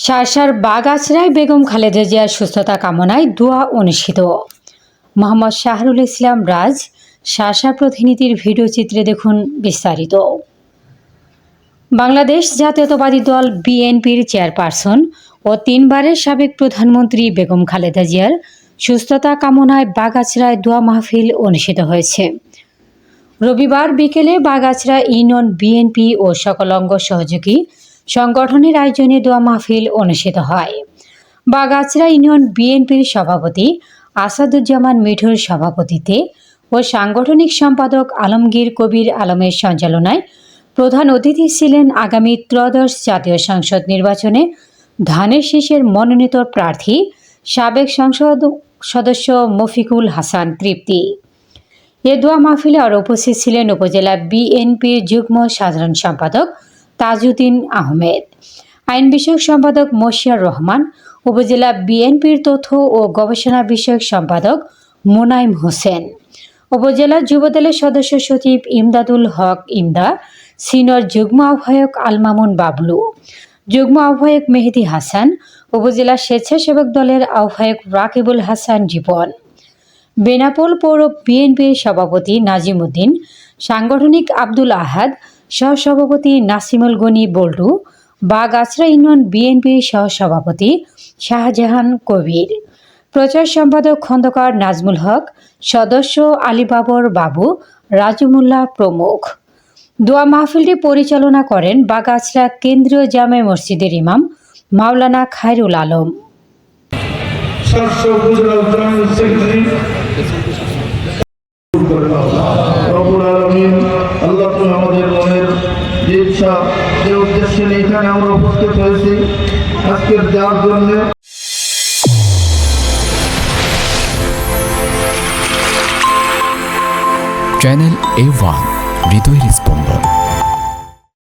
শার্শার বাগাছড়ায় বেগম খালেদা জিয়ার সুস্থতা কামনায় দোয়া অনুষ্ঠিত। মোহাম্মদ শাহরুল ইসলাম রাজ, শার্শা প্রতিনিধির ভিডিও চিত্রে দেখুন বিস্তারিত। বাংলাদেশ জাতীয়তাবাদী দল বিএনপির চেয়ারপারসন ও 3 বারের সাবেক প্রধানমন্ত্রী বেগম খালেদা জিয়ার সুস্থতা কামনায় বাগাছড়ায় দোয়া মাহফিল অনুষ্ঠিত হয়েছে। রবিবার বিকেলে বাগাছড়া ইউনিয়ন বিএনপি ও সকল অঙ্গ সহযোগী সংগঠনের আয়োজনে দোয়া মাহফিল অনুষ্ঠিত হয়। বাগাছড়া ইউনিয়ন বিএনপির সভাপতি আসাদুজ্জামান মিঠুর সভাপতিত্বে ও সাংগঠনিক সম্পাদক আলমগীর কবির আলমের সঞ্চালনায় প্রধান অতিথি ছিলেন আগামী ত্রয়োদশ জাতীয় সংসদ নির্বাচনে ধানের শীষের মনোনীত প্রার্থী সাবেক সংসদ সদস্য মফিকুল হাসান তৃপ্তি। এ দোয়া মাহফিলে আরও উপস্থিত ছিলেন উপজেলা বিএনপির যুগ্ম সাধারণ সম্পাদক তাজউদ্দিন আহমেদ, আইন বিষয়ক সম্পাদক মশিয়ার রহমান, উপজেলা বিএনপির তথ্য ও গবেষণা বিষয়ক সম্পাদক মোনাইম হোসেন, উপজেলা যুবদলের সদস্য সচিব ইমদাদুল হক ইমদা, সিনিয়র যুগ্ম আহ্বায়ক আলমামুন বাবলু, যুগ্ম আহ্বায়ক মেহেদি হাসান, উপজেলা স্বেচ্ছাসেবক দলের আহ্বায়ক রাকিবুল হাসান জীবন, বেনাপোল পৌর বিএনপির সভাপতি নাজিম উদ্দিন, সাংগঠনিক আব্দুল আহাদ, সহসভাপতি নাসিমুল গনি বল্টু, বাগাছড়া ইউনিয়ন বিএনপির সহসভাপতি শাহজাহান কবির, প্রচার সম্পাদক খন্দকার নাজমুল হক, সদস্য আলীবাবর বাবু, রাজু মোল্লা প্রমুখ। দোয়া মাহফিলটি পরিচালনা করেন বাগাছড়া কেন্দ্রীয় জামে মসজিদের ইমাম মাওলানা খায়রুল আলম। আল্লাহ তুমি আমাদের মনের যে ইচ্ছা যে উদ্দেশ্যে এখানে আমরা উপস্থিত হয়েছি আজকের যাওয়ার জন্য। চ্যানেল A1 হৃদয়ের স্পন্দন।